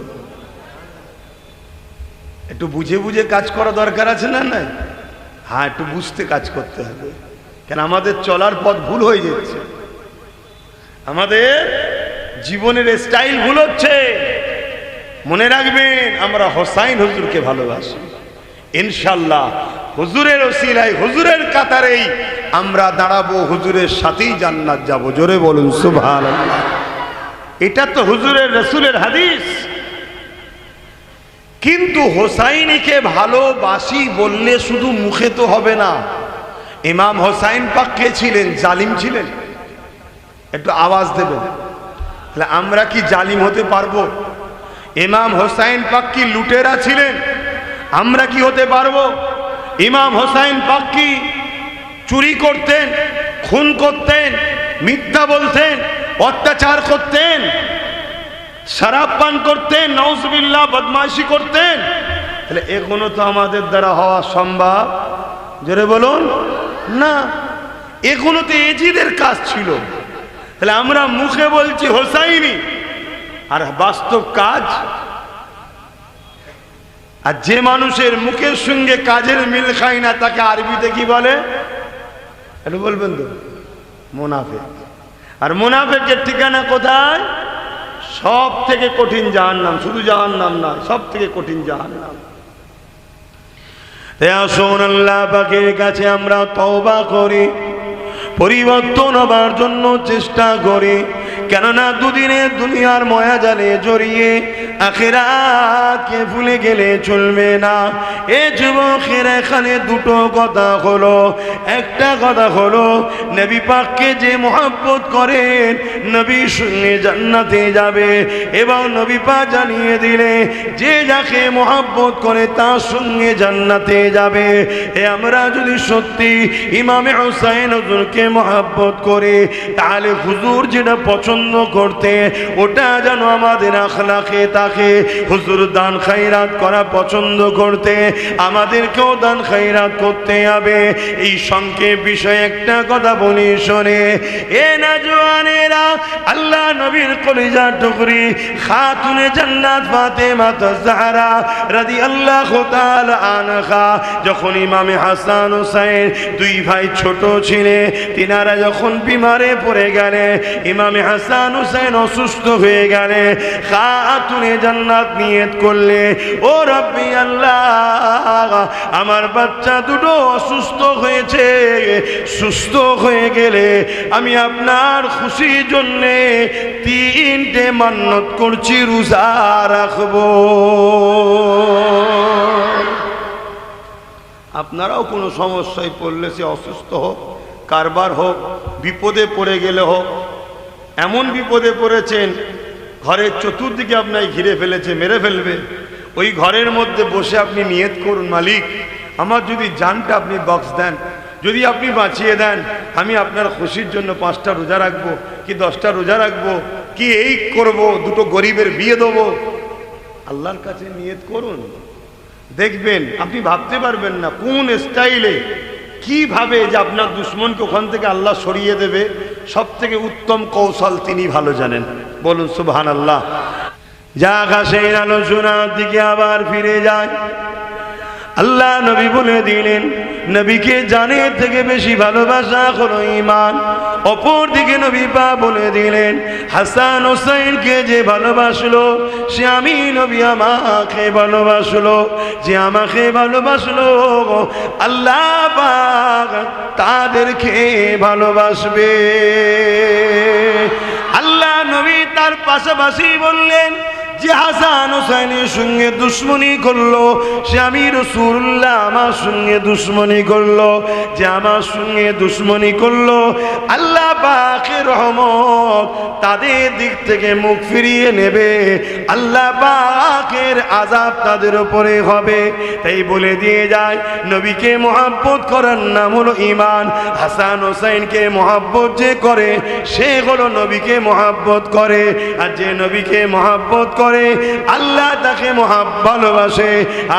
একটু বুঝে বুঝে কাজ করা দরকার আছে না? নাই, হ্যাঁ, একটু বুঝতে কাজ করতে হবে। কেন? আমাদের চলার পথ ভুল হয়ে যাচ্ছে, আমাদের জীবনের স্টাইল ভুল হচ্ছে। মনে রাখবেন আমরা হোসাইন হুজুরকে ভালোবাসি, ইনশাল্লাহ হুজুরের ওসিলায় হুজুরের কাতারেই আমরা দাঁড়াবো, হুজুরের সাথেই জান্নাত যাব। জোরে বলুন সুবহানাল্লাহ। এটা তো হুজুরের রাসূলের হাদিস। কিন্তু হোসাইনিকে ভালোবাসি বললে শুধু মুখে তো হবে না। ইমাম হোসাইন পাক কে ছিলেন? জালিম ছিলেন? একটু আওয়াজ দেবেন। তাহলে আমরা কি জালিম হতে পারবো? ইমাম হোসাইন পাক কি লুটেরা ছিলেন? আমরা কি হতে পারবো? ইমাম হোসাইন পাক কি চুরি করতেন, খুন করতেন, মিথ্যা বলতেন, অত্যাচার করতেন, শরাব পান করতেন, নাউজুবিল্লাহ বদমাইশি করতেন? তাহলে এগুলো তো আমাদের দ্বারা হওয়া সম্ভব, জোরে বলুন না। এগুলো তো এজিদের কাজ ছিল। তাহলে আমরা মুখে বলছি হোসাইনি, আর বাস্তব কাজ। আর যে মানুষের মুখের সঙ্গে কাজের মিল খায় না তাকে আরবিতে কি বলে? এটা বলবেন তো? মুনাফিক। আর মুনাফিকের ঠিকানা কোথায়? সব থেকে কঠিন জাহান্নাম। শুধু জাহান্নাম না, সব থেকে কঠিন জাহান্নাম। আসুন আল্লাহ পাকের কাছে আমরা তওবা করি, পরিবর্তন হবার জন্য চেষ্টা করি। কেননা দুদিনে দুনিয়ার মায়া জালে জড়িয়ে আখিরাতকে ভুলে গেলে চলবে না। এ যুবকের এখানে দুটো কথা হলো। একটা কথা হলো নবী পাককে যে মহব্বত করেন নবীর সঙ্গে জান্নাতে যাবে, এবং নবী পাক জানিয়ে দিলে যে যাকে মহব্বত করে তার সঙ্গে জান্নাতে যাবে। এ আমরা যদি সত্যি ইমামে হুসাইন হুজুরকে মহব্বত করে, তাহলে হুজুর যেটা পছন্দ করতে ওটা যেন আমাদের আখলাকে থাকে। হুজুর দান খায়রাত করা পছন্দ করতে, আমাদেরকেও দান খায়রাত করতে হবে। এই সংক্ষেপ বিষয়ে একটা কথা বলি শোনে। এ নওজওয়ানেরা, আল্লাহ নবীর কলিজার টুকরি খাতুনে জান্নাত ফাতেমা জাহরা রাদিয়াল্লাহু তাআলা আনহা যখন ইমামে হাসান হুসাইন দুই ভাই ছোট ছিলেন, তিনারা যখন বিমারে পড়ে গেলে, ইমামে হাসান হুসাইন অসুস্থ হয়ে গেলে, খাতুনে জান্নাত নিয়ত করলে, ও রব্বি আল্লাহ, আমার বাচ্চা দুটো অসুস্থ হয়েছে, সুস্থ হয়ে গেলে আমি আপনার খুশির জন্যে 3টে মান্নত করছি, রোজা রাখবো। আপনারাও কোনো সমস্যায় পড়লে, সে অসুস্থ হোক, কারবার হোক, বিপদে পড়ে গেলে হোক, এমন বিপদে পড়েছেন ঘরের চতুর্দিকে আপনাকে ঘিরে ফেলেছে, মেরে ফেলবে, ওই ঘরের মধ্যে বসে আপনি নিয়ত করুন, মালিক আমার যদি জানটা আপনি বক্স দেন, যদি আপনি বাঁচিয়ে দেন, আমি আপনার খুশির জন্য 5টা রোজা রাখবো, কি 10টা রোজা রাখবো, কি এই করব, দুটো গরিবের বিয়ে দেবো। আল্লাহর কাছে নিয়ত করুন, দেখবেন আপনি ভাবতে পারবেন না কোন স্টাইলে কিভাবে যে আপনার দুশ্মনকে ওখান থেকে আল্লাহ সরিয়ে দেবে। সব থেকে উত্তম কৌশল তিনি ভালো জানেন। বলুন সুবহানাল্লাহ। যাক, সেই আলোচনার দিকে আবার ফিরে যায়। আল্লাহ নবী বলে দিলেন, নবীকে জানের থেকে বেশি ভালোবাসা হলো ঈমান। অপর দিকে নবী পাক বলে দিলেন, হাসান হোসেনকে যে ভালোবাসলো সে আমি নবী আমাকে ভালোবাসলো, যে আমাকে ভালোবাসলো আল্লাহ পাক তাদেরকে ভালোবাসবে। আল্লাহ নবী তার পাশাপাশি বললেন, যে হাসান হোসেনের সঙ্গে দুশ্মনী করলো সে আমি রাসূলুল্লাহ আমার সঙ্গে দুশ্মনী করলো, যে আমার সঙ্গে দুশ্মনী করলো আল্লাহ পাকের রহমত তাদের দিক থেকে মুখ ফিরিয়ে নেবে, আল্লাহ পাকের আযাব তাদের উপরে হবে। তাই বলে দিয়ে যায়, নবীকে মহব্বত করার নাম হলো ঈমান। হাসান হোসেনকে মহব্বত যে করে সে হলো নবীকে মহব্বত করে, আর যে নবীকে মহব্বত করে আল্লাহ তাকে ভালোবাসে।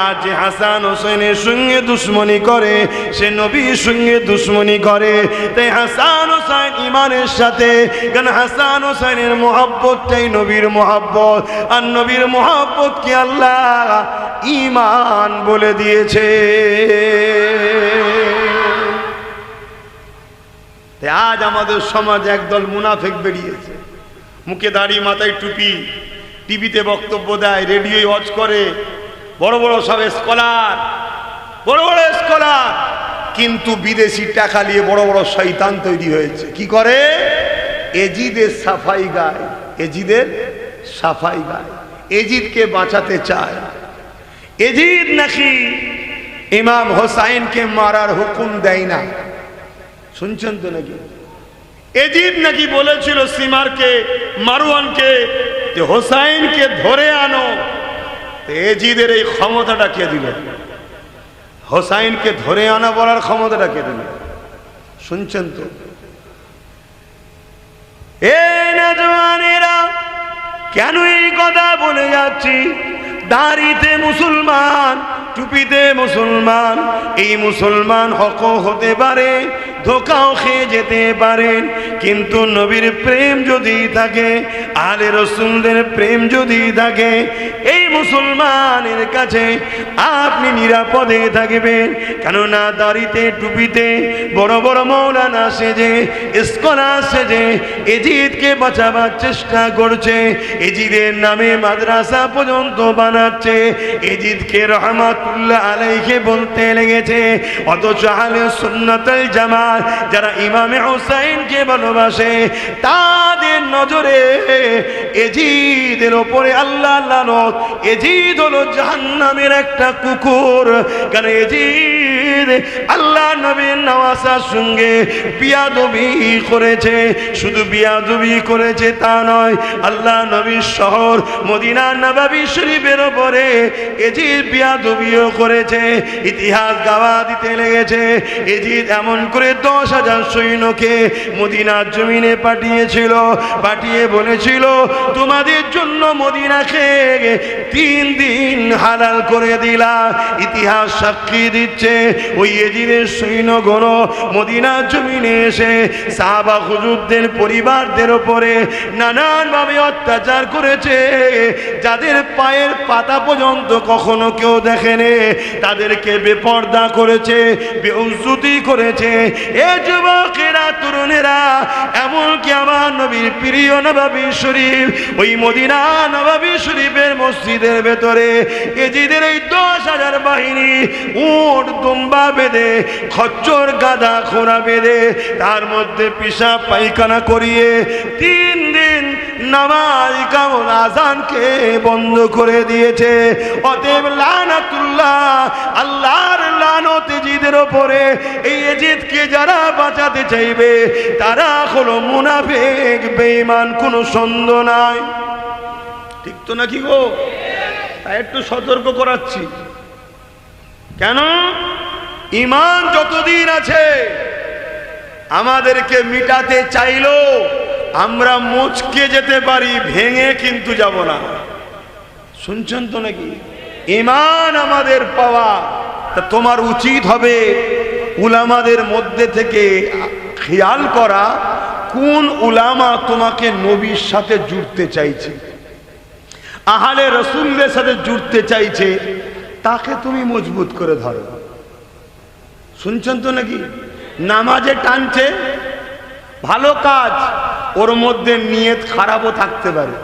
আর যে হাসান হোসেনের সঙ্গে দুশ্মনী করে সে নবীর সঙ্গে দুশ্মনী করে। তাই হাসান হোসেন ঈমানের সাথে, কারণ হাসান হোসেনের মহব্বতটাই নবীর মহব্বত, আর নবীর মহব্বত কি আল্লাহ ঈমান বলে দিয়েছে। আজ আমাদের সমাজে একদল মুনাফিক বেরিয়েছে, মুখে দাড়ি, মাথায় টুপি, টিভিতে বক্তব্য দেয়, রেডিওয় ওয়াজ করে, বড় বড় সব স্কলার, বড় বড় স্কলার, কিন্তু বিদেশি টাকা নিয়ে বড় বড় শয়তান তৈরি হয়েছে। কি করে? এজিদের সাফাই গায়, এজিদের সাফাই গায়, এজিদকে বাঁচাতে চায়। এজিদ নাকি ইমাম হোসাইনকে মারার হুকুম দেয় না, শুনছেন তো নাকি? এজিদ নাকি বলেছিল সিমারকে, মারওয়ানকে, যে হোসাইনকে ধরে আনো। এজিদের এই ক্ষমতাটা কে দিল? হোসাইনকে ধরে আনা বলার ক্ষমতাটা কে দিল? শুনছেন তো? এ নওজওয়ানেরা, কেন এই কথা বলে যাচ্ছি? দাড়িতে মুসলমান, টুপিতে মুসলমান, এই মুসলমান হক হতে পারে, ধোকাও খেয়ে যেতে পারেন, কিন্তু নবীর প্রেম যদি থাকে, আলে রসুলদের প্রেম যদি থাকে, এই মুসলমানের কাছে আপনি নিরাপদে থাকবেন। কেননা দাড়িতে টুপিতে বড় বড় মৌলানা সেজে, স্কলার সেজে এজিদকে বাঁচাবার চেষ্টা করছে, এজিদের নামে মাদ্রাসা পর্যন্ত বানাচ্ছে, এজিদকে রহমাতুল্লাহ আলাইহি বলতে লেগেছে। অথচ আহলে সুন্নাত ওয়াল জামাত যারা ইমামে হুসাইনকে ভালোবাসে, তাদের নজরে এজিদের ওপরে আল্লাহ লানত। এজিদ হলো জাহান্নামের একটা কুকুর। কারণ এজিদ আল্লাহ নবীর নওয়াসার সঙ্গে বিয়াদবি করেছে। শুধু বিয়াদবি করেছে তা নয়, আল্লাহ নবীর শহর মদিনা নববী শরীফের ওপরে এজিদ বিয়াদবিও করেছে। ইতিহাস গাওয়া দিতে লেগেছে, এজিদ এমন করে 10,000 সৈন্যকে মদিনার জমিনে পাঠিয়েছিল, পাঠিয়ে বলেছিল তোমাদের জন্য মদিনাকে 3 দিন হালাল করে দিলাম। ইতিহাস সাক্ষী দিচ্ছে ওই এজিদের সৈন্যগণ মদিনার জমিনে এসে সাহাবা হুজুরদের পরিবারদের উপরে নানানভাবে অত্যাচার করেছে। যাদের পায়ের পাতা পর্যন্ত কখনো কেউ দেখেনি, তাদেরকে বেপর্দা করেছে, বেউজ্জতি করেছে। এ যুবকেরা, তরুণেরা, এমনকি আমার নবীর প্রিয় নববী শরীফ, ওই মদিনা নববী শরীফের মসজিদের ভেতরে এজিদের এই 10,000 বাহিনী উট দুম্বা বেঁধে, খচ্চর গাদা খোরা বেঁধে, তার মধ্যে পিশাব পায়খানা করিয়ে 3 দিন নামাজ কামল আযানকে বন্ধ করে দিয়েছে। অতএব লানাতুল্লাহ, আল্লাহর লানত এজিদের ওপরে। এই এজিদকে যারা বাঁচাতে চাইবে তারা হলো মুনাফিক, বেঈমান, কোনো সন্দেহ নাই। ঠিক তো নাকি গো? তাই একটু সতর্ক করাচ্ছি। কেন? ঈমান যতদিন আছে আমাদেরকে মিটাতে চাইলো আমরা মুচকে যেতে পারি, ভেঙে কিন্তু যাব না। শুনছেন তো নাকি? ঈমান আমাদের পাওয়া। তা তোমার উচিত হবে উলামাদের মধ্যে থেকে খেয়াল করা কোন উলামা তোমাকে নবীর সাথে জুড়তে চাইছে, আহলে রসুলদের সাথে জুড়তে চাইছে, তাকে তুমি মজবুত করে ধরো। শুনছেন তো নাকি? নামাজে টানছে, ভালো কাজ, ওর মধ্যে নিয়ত খারাপও থাকতে পারে।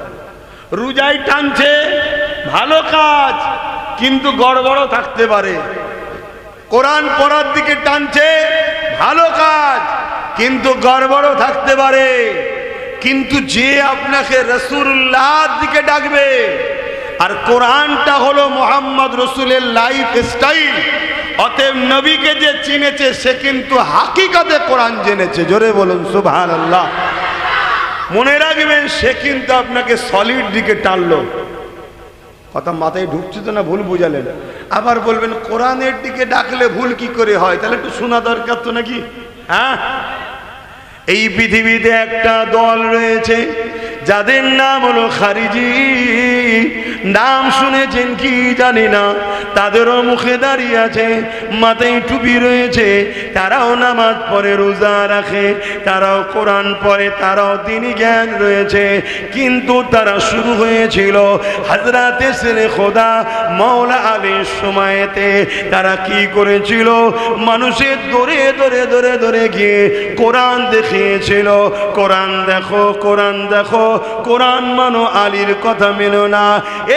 রোজায় টানছে, ভালো কাজ, কিন্তু গড়বড়ও থাকতে পারে। কোরআন পড়ার দিকে টানছে, ভালো কাজ, কিন্তু গড়বড়ও থাকতে পারে। কিন্তু যে আপনাকে রাসূলুল্লাহর দিকে ডাকবে, আর কোরআনটা হলো মুহাম্মদ রাসূলের লাইফ স্টাইল, অতএব নবীকে যে চিনেছে সে কিন্তু হাকিকতে কোরআন জেনেছে। জোরে বলুন সুবহানাল্লাহ। মনে রাখবেন, সে কিন্তু আপনাকে সলিড দিকে টানলো। কথা মাথায় ঢুকছে তো না? ভুল বুঝালেন। আবার বলবেন কোরআনের দিকে ডাকলে ভুল কি করে হয়? তাহলে একটু শোনা দরকার তো নাকি? হ্যাঁ, এই পৃথিবীতে একটা দল রয়েছে যাদের নাম হলো খারিজি। নাম শুনেছেন কি জানি না, তাদেরও মুখে দাঁড়িয়ে আছে, মাথায় টুপি রয়েছে, তারাও নামাজ পড়ে, রোজা রাখে, তারাও কোরআন পড়ে, তারাও দ্বীনি জ্ঞান রয়েছে। কিন্তু তারা শুরু হয়েছিল হযরতে শেরে খোদা মাওলা আলীর সময়েতে। তারা কি করেছিল? মানুষের ধরে ধরে ধরে ধরে গিয়ে কোরআন দেখিয়েছিল, কোরআন দেখো, কোরআন দেখো, কোরআন মানো, আলীর কথা মেনো না।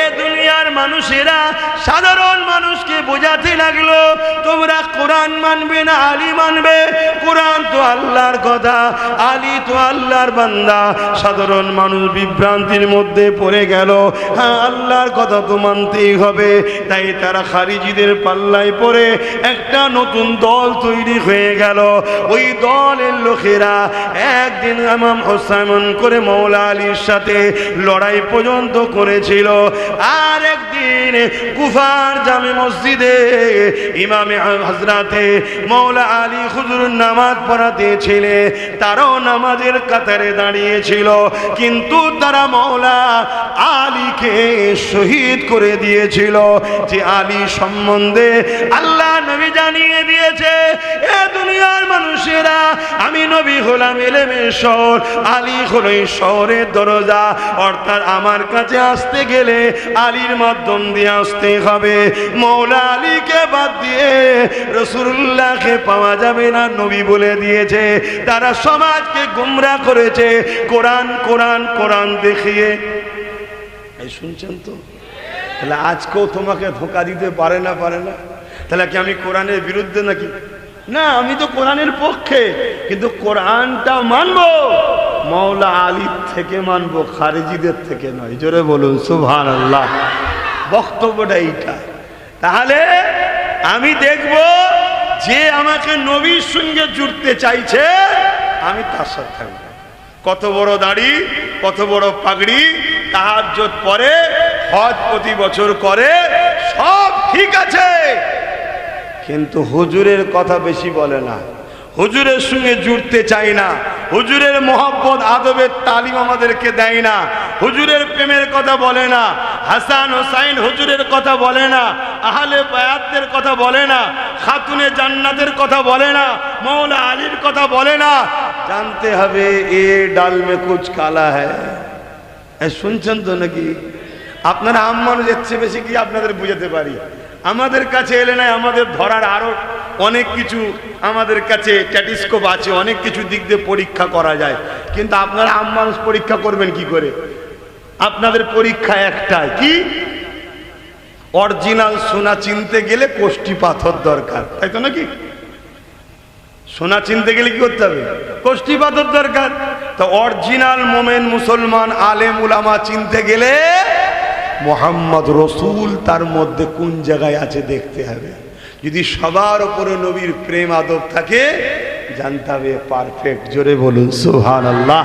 এ দুনিয়ার মানুষেরা সাধারণ মানুষকে বোঝাতে লাগলো, তোমরা কোরআন মানবে না আলী মানবে? কোরআন তো আল্লাহর কথা, আলী তো আল্লাহর বান্দা। সাধারণ মানুষ বিভ্রান্তির মধ্যে পড়ে গেল, হ্যাঁ আল্লাহর কথা তো মানতেই হবে। তাই তারা খারিজিদের পাল্লায় পড়ে একটা নতুন দল তৈরি হয়ে গেল। ওই দলের লোকেরা একদিন ইমাম হোসাইন করে মাওলা আলীর সাথে লড়াই পর্যন্ত করেছিল। আর একদিন কুফার জামে মসজিদে ইমামে হযরতে মাওলা আলী হুজুর নামাজ পড়াতে ছিলে, তারাও নামাজের কাতারে দাঁড়িয়েছিল, কিন্তু তারা মাওলা আলীকে শহীদ করে দিয়েছিল। যে আলী সম্বন্ধে আল্লাহ নবী জানিয়ে দিয়েছে, এ দুনিয়ার মানুষেরা আমি নবী হলাম ইলমের শহর, আলী হলো এই শহরের দরজা। অর্থাৎ আমার কাছে আসতে গেলে আলীর মাধ্যম দিয়ে আসতে হবে। মাওলা আলীকে বাদ দিয়ে রাসূলুল্লাহকে পাওয়া যাবে না, নবী বলে দিয়েছে। তারা সমাজকে গোমরাহ করেছে কোরআন কোরআন কোরআন দেখিয়ে। এই শুনছেন তো? তাহলে আজকেও তোমাকে ধোঁকা দিতে পারে না, পারে না? তাহলে কি আমি কোরআনের বিরুদ্ধে নাকি? না, আমি তো কোরআনের পক্ষে, কিন্তু কোরআনটা মানবো মাওলা আলীর থেকে মানবো, খারিজিদের থেকে নয়। জোরে বলুন সুবহানাল্লাহ। বক্তব্যটা এইটা। তাহলে আমি দেখব যে আমাকে নবীর সঙ্গে জুড়তে চাইছে, আমি তার সাথে থাকবো। কত বড় দাড়ি, কত বড় পাগড়ি, তাহাজ্জুদ পড়ে, হজ প্রতি বছর করে, সব ঠিক আছে, কিন্তু হুজুরের কথা বেশি বলে না, হুজুরের সঙ্গে জুড়তে চাই না, হুজুরের মোহব্বত আদবের তালিম আমাদেরকে দেয় না, হুজুরের প্রেমের কথা বলে না, হাসান হোসাইন হুজুরের কথা বলে না, আহলে বায়াতদের কথা বলে না, খাতুনে জান্নাতের কথা বলে না, মাওলা আলীর কথা বলে না। জানতে হবে এ ডাল মে কুছ কালা হ্যায়। শুনছেন তো নাকি? আপনারা আম মানুষের চেয়ে বেশি কি আপনাদের বুঝাতে পারি? আমাদের কাছে এলে নাই, আমাদের ধরার আরো অনেক কিছু আমাদের কাছে স্ট্যাটিস্কোপ আছে, অনেক কিছু দিক দিয়ে পরীক্ষা করা যায়। কিন্তু আপনারা আম মানুষ পরীক্ষা করবেন কি করে? আপনাদের পরীক্ষা একটাই, কি? অরিজিনাল সোনা চিনতে গেলে কোষ্ঠী পাথর দরকার, তাই তো নাকি? সোনা চিনতে গেলে কি করতে হবে? কোষ্ঠী পাথর দরকার। তো অরিজিনাল মোমেন মুসলমান আলেম উলামা চিনতে গেলে মোহাম্মদ রসুল তার মধ্যে কোন জায়গায় আছে দেখতে হবে। যদি সবার উপরে নবীর প্রেম আদব থাকে, জানতে হবে পারফেক্ট। জোরে বলুন সুবহানাল্লাহ।